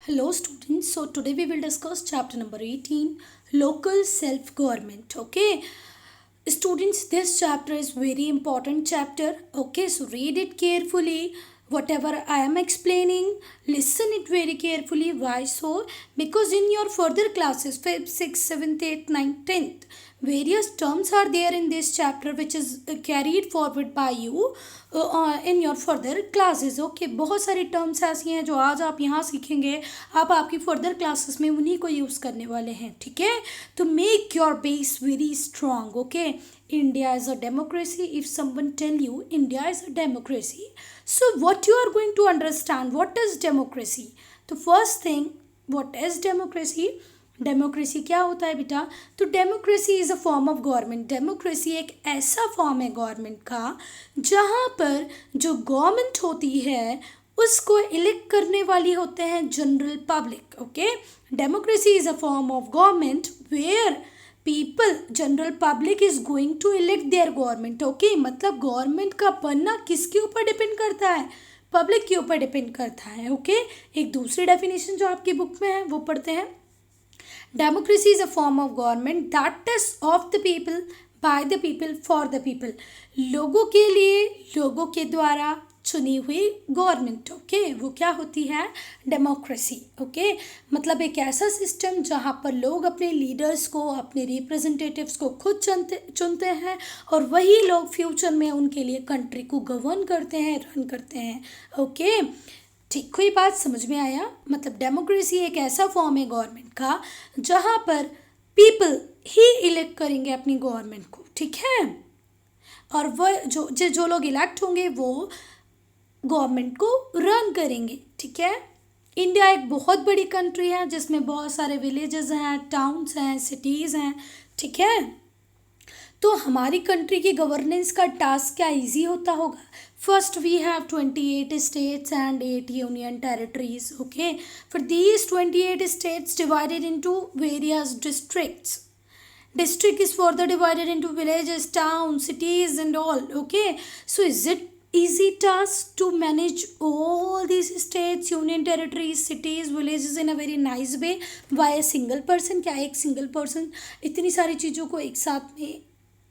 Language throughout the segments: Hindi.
Hello students, so today we will discuss chapter number 18, local self-government. Okay, students, this chapter is very important chapter. Okay, so read it carefully. Whatever I am explaining, listen it very carefully. Why so? Because in your further classes, 5th, 6th, 7th, 8th, 9th, 10th, various terms are there in this chapter which is carried forward by you in your further classes. Okay, बहुत सारी टर्म्स ऐसी हैं जो आज आप यहाँ सीखेंगे, आप आपकी फर्दर क्लासेस में उन्हीं को यूज़ करने वाले हैं. ठीक है, तो make your base very strong. Okay, India is a democracy. If someone tell you India is a democracy, so what you are going to understand? What is democracy? The first thing, what is democracy? Democracy क्या होता है बेटा? तो democracy is a form of government. Democracy एक ऐसा फॉर्म है गवर्नमेंट का जहाँ पर जो गवर्नमेंट होती है उसको इलेक्ट करने वाली होते हैं general public. Okay, democracy is a form of government where people general public is going to elect their government. Okay, मतलब गवर्नमेंट का बनना किसके ऊपर डिपेंड करता है? पब्लिक के ऊपर डिपेंड करता है. ओके, एक दूसरी डेफिनेशन जो आपकी बुक में है वो पढ़ते हैं. Democracy is a form of government that is of the people, by the people, for the people. लोगों के लिए, लोगों के द्वारा चुनी हुई गवर्नमेंट. ओके, वो क्या होती है? डेमोक्रेसी. ओके, मतलब एक ऐसा सिस्टम जहाँ पर लोग अपने लीडर्स को, अपने रिप्रेजेंटेटिव्स को खुद चुनते हैं और वही लोग फ्यूचर में उनके लिए कंट्री को गवर्न करते हैं, रन करते हैं. ओके, ठीक, कोई बात समझ में आया? मतलब डेमोक्रेसी एक ऐसा फॉर्म है गवर्नमेंट का जहाँ पर पीपल ही इलेक्ट करेंगे अपनी गवर्नमेंट को. ठीक है, और वह जो लोग इलेक्ट होंगे वो गवर्नमेंट को रन करेंगे. ठीक है, इंडिया एक बहुत बड़ी कंट्री है जिसमें बहुत सारे विलेजेस हैं, टाउन्स हैं, सिटीज़ हैं. ठीक है, तो हमारी कंट्री की गवर्नेंस का टास्क क्या इजी होता होगा? First we have 28 states and 8 union territories. Okay, for these 28 states divided into various districts. District is further divided into villages, towns, cities and all. Okay, so is it easy task to manage all these states, union territories, cities, villages in a very nice way by a single person? क्या एक सिंगल पर्सन इतनी सारी चीज़ों को एक साथ में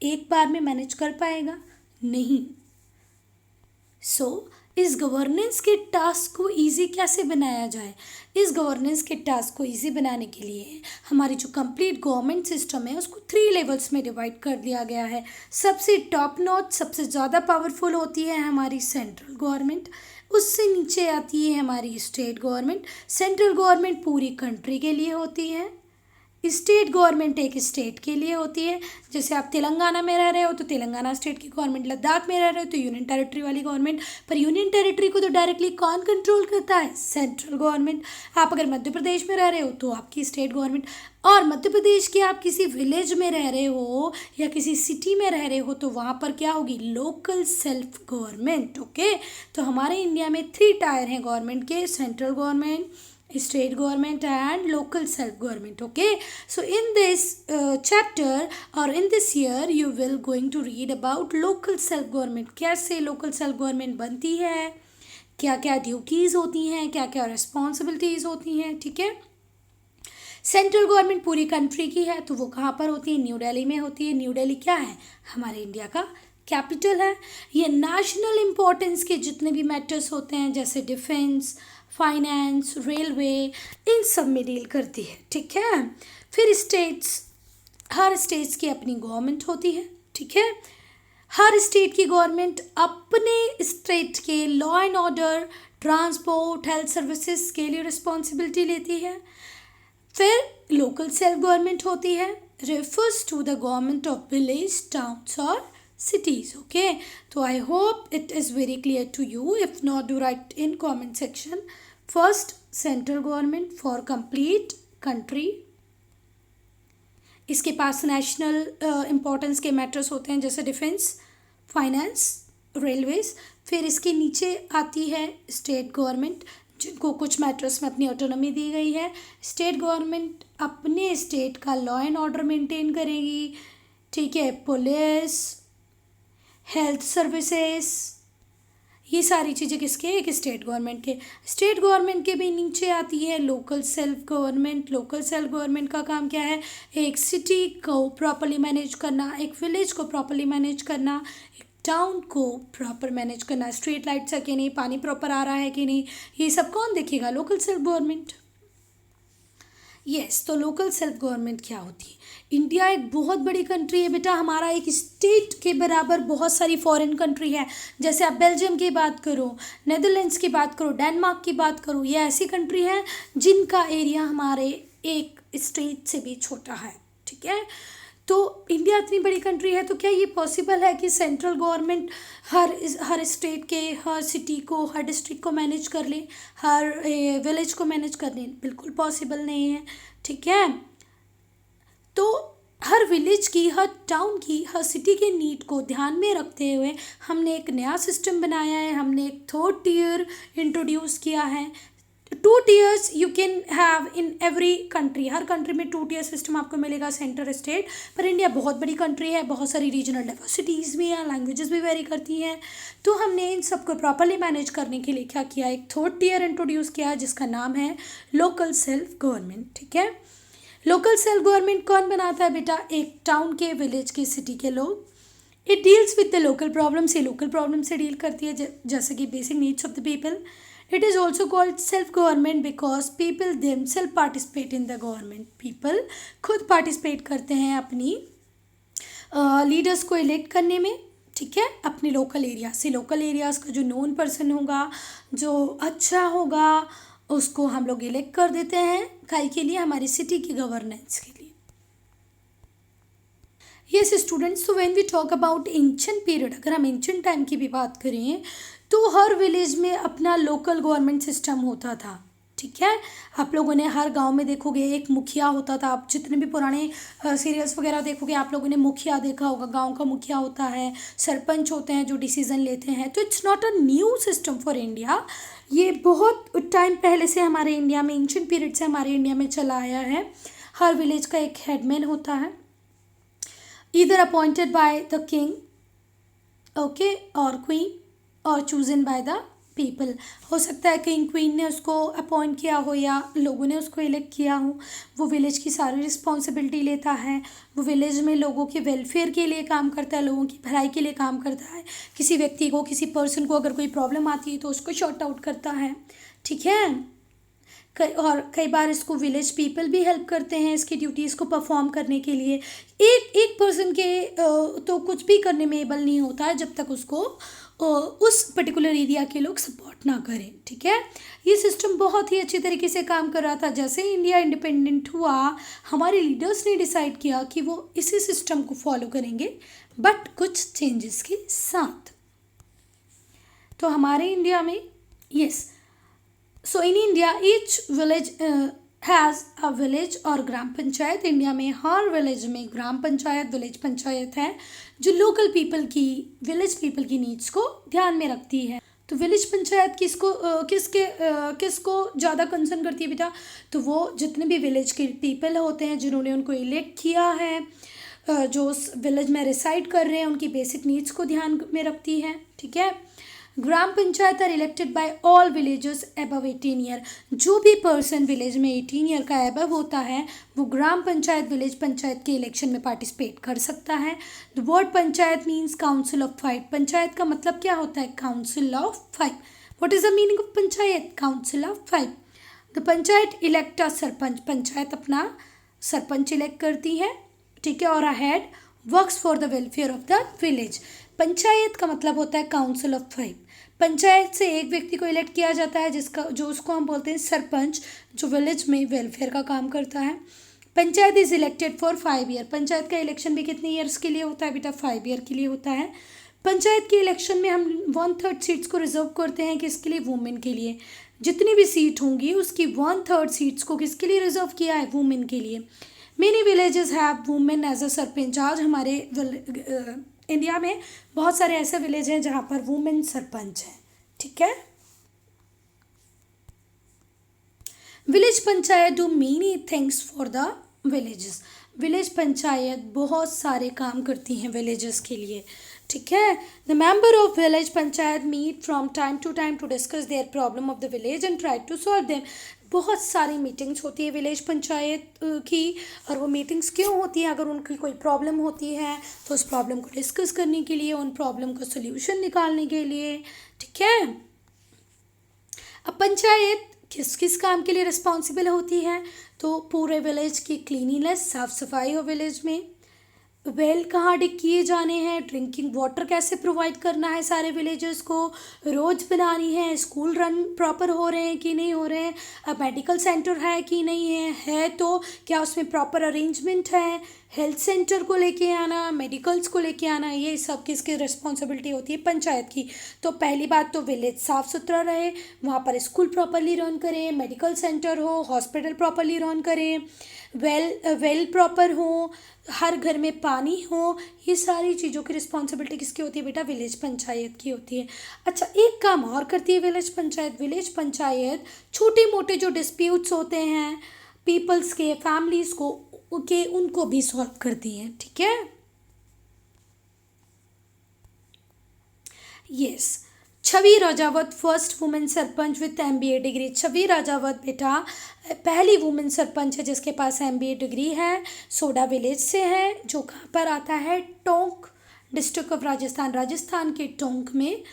एक बार में मैनेज कर पाएगा? नहीं. सो इस गवर्नेंस के टास्क को इजी कैसे बनाया जाए? इस गवर्नेंस के टास्क को इजी बनाने के लिए हमारी जो कंप्लीट गवर्नमेंट सिस्टम है उसको 3 लेवल्स में डिवाइड कर दिया गया है. सबसे टॉप नॉच, सबसे ज़्यादा पावरफुल होती है हमारी सेंट्रल गवर्नमेंट. उससे नीचे आती है हमारी स्टेट गवर्नमेंट. सेंट्रल गवर्नमेंट पूरी कंट्री के लिए होती है, स्टेट गवर्नमेंट एक स्टेट के लिए होती है. जैसे आप तेलंगाना में रह रहे हो तो तेलंगाना स्टेट की गवर्नमेंट, लद्दाख में रह रहे हो तो यूनियन टेरिटरी वाली गवर्नमेंट. पर यूनियन टेरिटरी को तो डायरेक्टली कौन कंट्रोल करता है? Central government. आप अगर मध्य प्रदेश में रह रहे हो तो आपकी स्टेट गवर्नमेंट, और मध्य प्रदेश के आप किसी विलेज में रह रहे हो या किसी सिटी में रह रहे हो तो वहाँ पर क्या होगी? Local self government. ओके, तो हमारे इंडिया में 3 टायर हैं गवर्नमेंट के: central government, state government and local self government. Okay, so in this chapter or in this year you will going to read about local self government. कैसे local self government बनती है, क्या क्या ड्यूटीज़ होती हैं, क्या क्या रिस्पॉन्सिबिलिटीज़ होती हैं. ठीक है, सेंट्रल गवर्नमेंट पूरी कंट्री की है तो वो कहाँ पर होती है? न्यू दिल्ली में होती है. न्यू दिल्ली क्या है? हमारे इंडिया का कैपिटल है. ये नेशनल इम्पोर्टेंस के जितने भी मैटर्स होते हैं जैसे डिफेंस, फाइनेंस, रेलवे, इन सब में डील करती है. ठीक है, फिर स्टेट्स, हर स्टेट्स की अपनी गवर्नमेंट होती है. ठीक है, हर स्टेट की गवर्नमेंट अपने स्टेट के law and order, transport, health services के लिए रिस्पॉन्सिबिलिटी लेती है. फिर लोकल सेल्फ गवर्नमेंट होती है, refers to the government of village, towns और cities. Okay, so I hope it is very clear to you. If not, do write in comment section. First, central government for complete country. इसके पास नेशनल इम्पोर्टेंस के मैटर्स होते हैं जैसे डिफेंस, फाइनेंस, रेलवेज. फिर इसके नीचे आती है स्टेट गवर्नमेंट जिनको कुछ मैटर्स में अपनी ऑटोनॉमी दी गई है. स्टेट गवर्नमेंट अपने स्टेट का लॉ एंड ऑर्डर मेंटेन करेगी. ठीक है, पुलिस, हेल्थ सर्विसेज, ये सारी चीज़ें किसके, एक स्टेट गवर्नमेंट के। स्टेट गवर्नमेंट के भी नीचे आती है local self government. Local self government का काम क्या है, एक सिटी को प्रॉपरली मैनेज करना, एक विलेज को प्रॉपरली मैनेज करना, एक टाउन को प्रॉपर मैनेज करना, स्ट्रीट लाइट्स है कि नहीं, पानी प्रॉपर आ रहा है कि नहीं, ये सब कौन देखेगा, लोकल सेल्फ गवर्नमेंट। यस, तो लोकल सेल्फ गवर्नमेंट क्या होती है। इंडिया एक बहुत बड़ी कंट्री है बेटा, हमारा एक स्टेट के बराबर बहुत सारी फॉरेन कंट्री है। जैसे आप बेल्जियम की बात करो, नेदरलैंड्स की बात करो, डेनमार्क की बात करो, ये ऐसी कंट्री हैं जिनका एरिया हमारे एक स्टेट से भी छोटा है, ठीक है। तो इंडिया इतनी बड़ी कंट्री है, तो क्या ये पॉसिबल है कि सेंट्रल गवर्नमेंट हर स्टेट के, हर सिटी को, हर डिस्ट्रिक्ट को मैनेज कर ले, हर विलेज को मैनेज कर ले? बिल्कुल पॉसिबल नहीं है, ठीक है। तो हर विलेज की, हर टाउन की, हर सिटी के नीड को ध्यान में रखते हुए हमने एक नया सिस्टम बनाया है, हमने एक थर्ड टियर इंट्रोड्यूस किया है। 2 tiers you can have in every country, हर कंट्री में 2 टियर सिस्टम आपको मिलेगा, सेंटर स्टेट। पर इंडिया बहुत बड़ी कंट्री है, बहुत सारी रीजनल डाइवर्सिटीज़ भी हैं, लैंग्वेजेस भी वेरी करती हैं। तो हमने इन सबको प्रॉपरली मैनेज करने के लिए क्या किया, एक थर्ड टियर इंट्रोड्यूस किया है जिसका नाम है लोकल सेल्फ गवर्नमेंट, ठीक है। लोकल सेल्फ गवर्नमेंट कौन बनाता है बेटा, एक टाउन के, विलेज के, सिटी के लोग। It deals with the local problems, ये लोकल प्रॉब्लम से डील करती है, जैसे कि basic needs of the people. It is also called self-government because people themselves participate in the government. People खुद participate करते हैं अपनी लीडर्स को इलेक्ट करने में, ठीक है, अपने लोकल एरिया से। लोकल एरियाज़ का जो नोन पर्सन होगा, जो अच्छा होगा, उसको हम लोग इलेक्ट कर देते हैं, काहे के लिए, हमारी सिटी की गवर्नेंस के लिए। यस स्टूडेंट्स, तो when we talk about ancient period, अगर हम एंशिएंट टाइम की भी बात करें तो हर विलेज में अपना लोकल गवर्नमेंट सिस्टम होता था, ठीक है। आप लोगों ने हर गांव में देखोगे एक मुखिया होता था। आप जितने भी पुराने सीरियल्स वगैरह देखोगे, आप लोगों ने मुखिया देखा होगा, गांव का मुखिया होता है, सरपंच होते हैं जो डिसीजन लेते हैं। तो it's not a new system for India, ये बहुत टाइम पहले से हमारे इंडिया में, एंशिएंट पीरियड से हमारे इंडिया में चला आया है। हर विलेज का एक हेडमैन होता है, either appointed by the king, okay, और क्वीन, और चूजन बाय द पीपल। हो सकता है किंग क्वीन ने उसको अपॉइंट किया हो या लोगों ने उसको इलेक्ट किया हो। वो विलेज की सारी रिस्पॉन्सिबिलिटी लेता है, वो विलेज में लोगों के वेलफेयर के लिए काम करता है, लोगों की भलाई के लिए काम करता है। किसी व्यक्ति को, किसी पर्सन को अगर कोई प्रॉब्लम आती है तो उसको शॉर्ट आउट करता है, ठीक है। और कई बार इसको विलेज पीपल भी हेल्प करते हैं इसकी ड्यूटीज़ को परफॉर्म करने के लिए। एक पर्सन के तो कुछ भी करने में एबल नहीं होता है जब तक उसको उस पर्टिकुलर एरिया के लोग सपोर्ट ना करें, ठीक है। ये सिस्टम बहुत ही अच्छी तरीके से काम कर रहा था। जैसे इंडिया इंडिपेंडेंट हुआ, हमारे लीडर्स ने डिसाइड किया कि वो इसी सिस्टम को फॉलो करेंगे, बट कुछ चेंजेस के साथ। तो हमारे इंडिया में, yes, so in India each village has a village और ग्राम पंचायत। इंडिया में हर विलेज में ग्राम पंचायत, विलेज पंचायत है जो लोकल पीपल की, विलेज पीपल की नीड्स को ध्यान में रखती है। तो विलेज पंचायत किसको ज़्यादा कंसर्न करती है बेटा, तो वो जितने भी विलेज के पीपल होते हैं जिन्होंने उनको इलेक्ट किया है, जो उस विलेज में रिसाइड कर रहे हैं, उनकी बेसिक नीड्स को ध्यान में रखती है, ठीक है। Gram panchayat are elected by all villagers above 18 year. जो भी पर्सन विलेज में 18 ईयर का अबव होता है वो ग्राम पंचायत, विलेज पंचायत के इलेक्शन में पार्टिसिपेट कर सकता है। The word panchayat means council of 5। Panchayat का मतलब क्या होता है, council of 5। What is the meaning of panchayat, council of 5। The panchayat elect अ सरपंच, पंचायत अपना सरपंच इलेक्ट करती है, ठीक है। और a head works for the welfare of the village. Panchayat का मतलब होता है काउंसिल ऑफ 5। पंचायत से एक व्यक्ति को इलेक्ट किया जाता है जो उसको हम बोलते हैं सरपंच, जो विलेज में वेलफेयर का काम करता है। Panchayat is elected for 5 year. Panchayat का इलेक्शन भी कितने ईयर्स के लिए होता है बेटा, 5 ईयर के लिए होता है। पंचायत के इलेक्शन में हम 1/3 सीट्स को रिजर्व करते हैं, किसके लिए, वुमेन के लिए। जितनी भी सीट होंगी उसकी 1/3 सीट्स को किसके लिए रिजर्व किया है, वुमेन के लिए। Many villages have women as a sarpanch. आज हमारे इंडिया में बहुत सारे ऐसे विलेज हैं जहाँ पर वुमेन सरपंच हैं, ठीक है। Village panchayat do many things for the villages. Village panchayat बहुत सारे काम करती हैं विलेजेस के लिए, ठीक है। The member of village panchayat meet from time to time to discuss their problem of the village and try to solve them. बहुत सारी मीटिंग्स होती है विलेज पंचायत की, और वो मीटिंग्स क्यों होती है? अगर उनकी कोई प्रॉब्लम होती है तो उस प्रॉब्लम को डिस्कस करने के लिए, उन प्रॉब्लम का सोल्यूशन निकालने के लिए। ठीक है। अब पंचायत किस किस काम के लिए रिस्पॉन्सिबल होती है? तो पूरे विलेज की क्लीनिनेस, साफ सफाई हो विलेज में, वेल कहाँ डिग किए जाने हैं, ड्रिंकिंग वाटर कैसे प्रोवाइड करना है सारे विलेजर्स को, रोड्स बनानी है, स्कूल रन प्रॉपर हो रहे हैं कि नहीं हो रहे हैं, अब मेडिकल सेंटर है कि नहीं है तो क्या उसमें प्रॉपर अरेंजमेंट है, हेल्थ सेंटर को लेके आना, मेडिकल्स को लेके आना, ये सब किसकी रिस्पॉन्सिबिलिटी होती है? पंचायत की। तो पहली बात तो विलेज साफ़ सुथरा रहे, वहाँ पर स्कूल प्रॉपरली रन करें, मेडिकल सेंटर हो, हॉस्पिटल प्रॉपरली रन करें, वेल प्रॉपर हो, हर घर में पानी हो, ये सारी चीज़ों की रिस्पॉन्सिबिलिटी किसकी होती है बेटा? विलेज पंचायत की होती है। अच्छा, एक काम और करती है विलेज पंचायत। विलेज पंचायत छोटे मोटे जो डिस्प्यूट्स होते हैं पीपल्स के, फैमिलीज को के, उनको भी सॉल्व करती है। ठीक है। Yes, Chhavi Rajawat first women sarpanch with MBA degree. Chhavi Rajawat बेटा पहली वुमेन सरपंच है जिसके पास MBA डिग्री है, सोडा विलेज से है, जो कहाँ पर आता है? Tonk district of Rajasthan. राजस्थान के टोंक में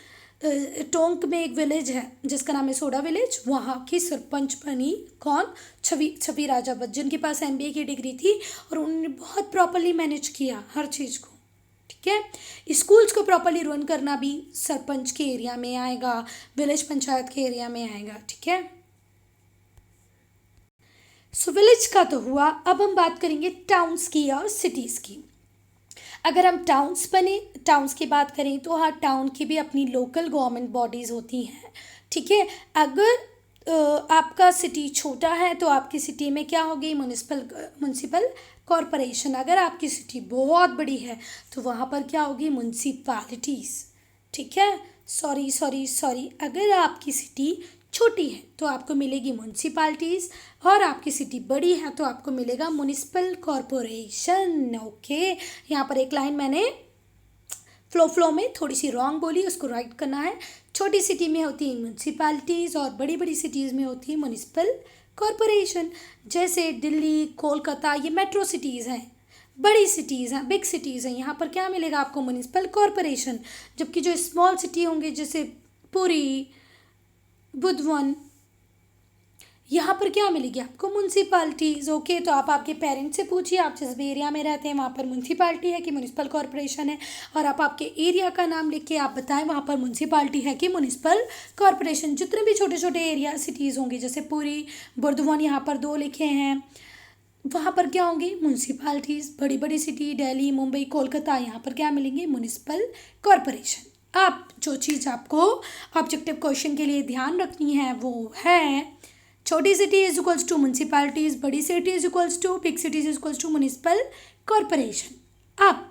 एक विलेज है जिसका नाम है सोडा विलेज, वहाँ की सरपंच बनी कौन? छवि राजावत, जिनके पास MBA की डिग्री थी और उन्होंने बहुत प्रॉपरली मैनेज किया हर चीज़ को। ठीक है। स्कूल्स को प्रॉपरली रन करना भी सरपंच के एरिया में आएगा, विलेज पंचायत के एरिया में आएगा। ठीक है। सो विलेज का तो हुआ, अब हम बात करेंगे टाउन्स की और सिटीज़ की। अगर हम टाउन्स की बात करें तो हाँ, टाउन की भी अपनी लोकल गवर्नमेंट बॉडीज़ होती हैं। ठीक है। अगर आपका सिटी छोटा है तो आपकी सिटी में क्या होगी? Municipal corporation. अगर आपकी सिटी बहुत बड़ी है तो वहाँ पर क्या होगी? म्युनिसिपैलिटीज़। ठीक है। सॉरी, अगर आपकी सिटी छोटी है तो आपको मिलेगी म्युनिसिपैलिटीज़, और आपकी सिटी बड़ी है तो आपको मिलेगा म्युनिसिपल कॉरपोरेशन। ओके। यहाँ पर एक लाइन मैंने फ्लो में थोड़ी सी रॉन्ग बोली, उसको राइट करना है। छोटी सिटी में होती है म्यूनसिपैलिटीज़ और बड़ी बड़ी सिटीज़ में होती है म्यूनिसिपल कॉरपोरेशन। जैसे दिल्ली, कोलकाता, ये मेट्रो सिटीज़ हैं, बड़ी सिटीज़ हैं, बिग सिटीज़ हैं। यहाँ पर क्या मिलेगा आपको? Municipal corporation. जबकि जो स्मॉल सिटी होंगे जैसे पुरी, बुधवन, यहाँ पर क्या मिलेगी आपको? म्यूनसिपैलिटीज़। ओके। तो आप आपके पेरेंट्स से पूछिए, आप जिस भी एरिया में रहते हैं वहाँ पर म्यूनसिपैलिटी है कि म्यूनिसिपल कॉरपोरेशन है, और आप आपके एरिया का नाम लिख के आप बताएं वहाँ पर म्यूनसिपैलिटी है कि म्यूनिसिपल कॉरपोरेशन। जितने भी छोटे छोटे एरिया सिटीज़ होंगे जैसे पुरी, बुर्दवान, यहाँ पर 2 लिखे हैं, वहाँ पर क्या होंगे? म्यूनसिपैलिटीज़। बड़ी बड़ी सिटी दिल्ली, मुंबई, कोलकाता, यहाँ पर क्या मिलेंगे? Municipal corporation. अब जो चीज़ आपको ऑब्जेक्टिव क्वेश्चन के लिए ध्यान रखनी है वो है, छोटी city is equals to municipalities, बड़ी city is equals to, big cities is equals to municipal corporation. अब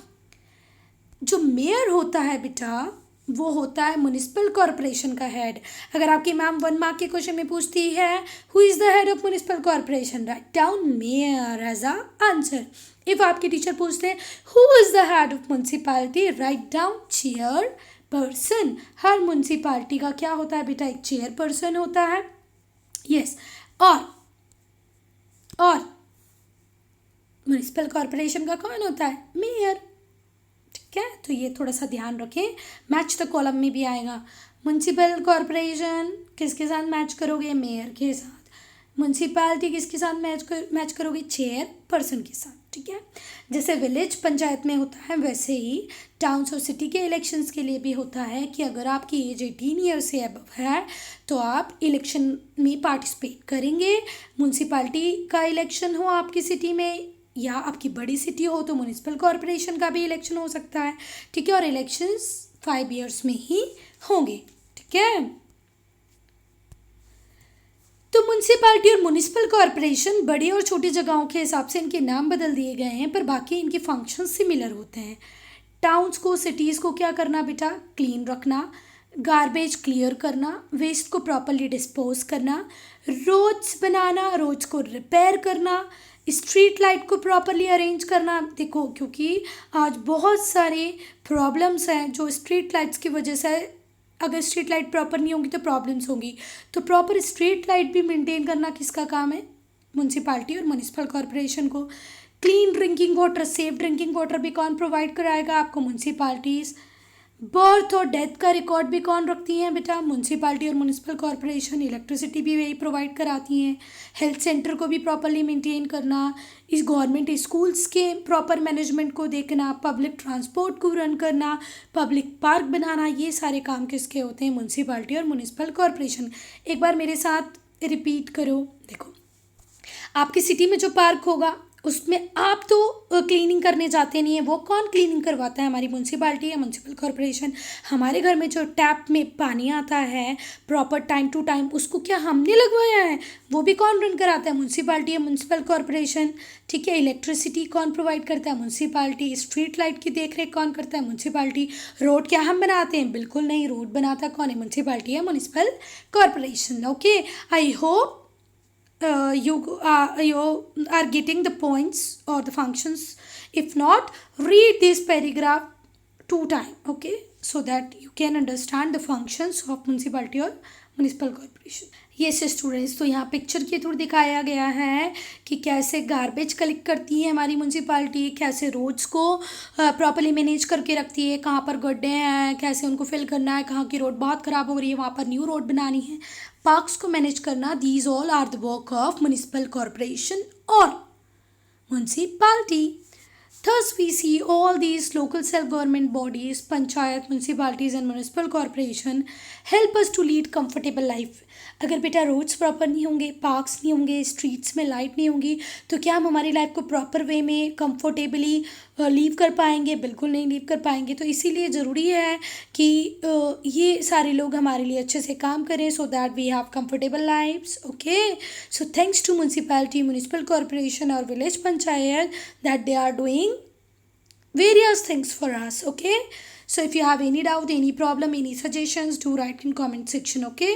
जो मेयर होता है बेटा वो होता है म्यूनिसिपल कॉरपोरेशन का हेड। अगर आपकी मैम 1 मार्क के क्वेश्चन में पूछती है who is the head of municipal corporation, write down mayor as a answer. If आपके टीचर पूछते हैं who is the head of municipality, write down chairperson. हर म्यूनसिपैलिटी का क्या होता है बेटा? एक चेयर पर्सन होता है। यस। और म्यूनिसिपल कॉरपोरेशन का कौन होता है? मेयर। ठीक है। तो ये थोड़ा सा ध्यान रखें, मैच द कॉलम में भी आएगा। म्यूनिसिपल कॉरपोरेशन किसके साथ मैच करोगे? मेयर के साथ। म्यूनिसिपैलिटी किसके साथ मैच करोगे? चेयर पर्सन के साथ। ठीक है। जैसे विलेज पंचायत में होता है वैसे ही टाउन्स और सिटी के इलेक्शंस के लिए भी होता है कि अगर आपकी एज 18 ईयर से अबव है तो आप इलेक्शन में पार्टिसिपेट करेंगे। म्यूनसिपैलिटी का इलेक्शन हो आपकी सिटी में या आपकी बड़ी सिटी हो तो म्यूनिसिपल कॉरपोरेशन का भी इलेक्शन हो सकता है। ठीक है। और इलेक्शंस 5 ईयर्स में ही होंगे। ठीक है। तो म्यूनसिपैलिटी और म्यूनिसिपल कॉरपोरेशन बड़ी और छोटी जगहों के हिसाब से इनके नाम बदल दिए गए हैं, पर बाकी इनके फंक्शन सिमिलर होते हैं। टाउन्स को, सिटीज़ को क्या करना बेटा? क्लीन रखना, गार्बेज क्लियर करना, वेस्ट को प्रॉपरली डिस्पोज करना, रोड्स बनाना, रोड्स को रिपेयर करना, स्ट्रीट लाइट को प्रॉपरली अरेंज करना, देखो क्योंकि आज बहुत सारे प्रॉब्लम्स हैं जो स्ट्रीट लाइट्स की वजह से, अगर स्ट्रीट लाइट प्रॉपर नहीं होंगी तो प्रॉब्लम्स होंगी। तो प्रॉपर स्ट्रीट लाइट भी मेंटेन करना किसका काम है? म्यूनसिपाल्टी और म्यूनिसिपल कॉरपोरेशन को। Clean drinking water, safe drinking water भी कौन प्रोवाइड कराएगा आपको? म्यूनसिपाल्टीज़। बर्थ और डेथ का रिकॉर्ड भी कौन रखती हैं बेटा? म्यूनसिपाल्टी और म्यूनिसिपल कॉरपोरेशन। इलेक्ट्रिसिटी भी वही प्रोवाइड कराती हैं। हेल्थ सेंटर को भी प्रॉपरली मेंटेन करना, इस गवर्नमेंट स्कूल्स के प्रॉपर मैनेजमेंट को देखना, पब्लिक ट्रांसपोर्ट को रन करना, पब्लिक पार्क बनाना, ये सारे काम किसके होते हैं? म्यूनसिपाल्टी और म्यूनिसिपल कॉरपोरेशन। एक बार मेरे साथ रिपीट करो। देखो, आपकी सिटी में जो पार्क होगा उसमें आप तो क्लीनिंग करने जाते नहीं हैं, वो कौन क्लीनिंग करवाता है? हमारी म्यूनसिपाल्टी या म्यूनसिपल कॉरपोरेशन। हमारे घर में जो टैप में पानी आता है प्रॉपर टाइम टू टाइम, उसको क्या हमने लगवाया है? वो भी कौन रन कराता है? म्यूनसिपाल्टी या म्यूनसिपल कॉरपोरेशन। ठीक है, इलेक्ट्रिसिटी कौन प्रोवाइड करता है? म्यूनसिपाल्टी। स्ट्रीट लाइट की देख रेख कौन करता है? म्यूनसिपाल्टी। रोड क्या हम बनाते हैं? बिल्कुल नहीं, रोड बनाता कौन है? म्यूनसिपाल्टी या municipal corporation. Okay, I hope you are getting the points or the functions. If not, read this paragraph 2 times, okay, so that you can understand the functions of municipality or municipal corporation. Yes students, तो यहाँ पिक्चर के थ्रू दिखाया गया है कि कैसे गार्बेज कलेक्ट करती है हमारी म्यूनसिपाल्टी, कैसे रोड्स को प्रॉपरली मैनेज करके रखती है, कहाँ पर गड्ढे हैं कैसे उनको फिल करना है, कहाँ की रोड बहुत ख़राब हो रही है वहाँ पर न्यू रोड बनानी है, पार्क्स को मैनेज करना। These all are the work of municipal corporation और municipality. Thus, we see all these local self-government bodies, panchayat, municipalities and municipal corporation help us to lead comfortable life. अगर बेटा रोड्स प्रॉपर नहीं होंगे, पार्क्स नहीं होंगे, स्ट्रीट्स में लाइट नहीं होंगी, तो क्या हम हमारी लाइफ को प्रॉपर वे में कंफर्टेबली लीव कर पाएंगे? बिल्कुल नहीं लीव कर पाएंगे। तो इसीलिए ज़रूरी है कि ये सारे लोग हमारे लिए अच्छे से काम करें, so that we have comfortable lifes. Okay, so thanks to municipality, municipal corporation और village panchayat that they are doing various things for us. Okay, so if you have any doubt, any problem, any suggestions, do write in comment section. Okay.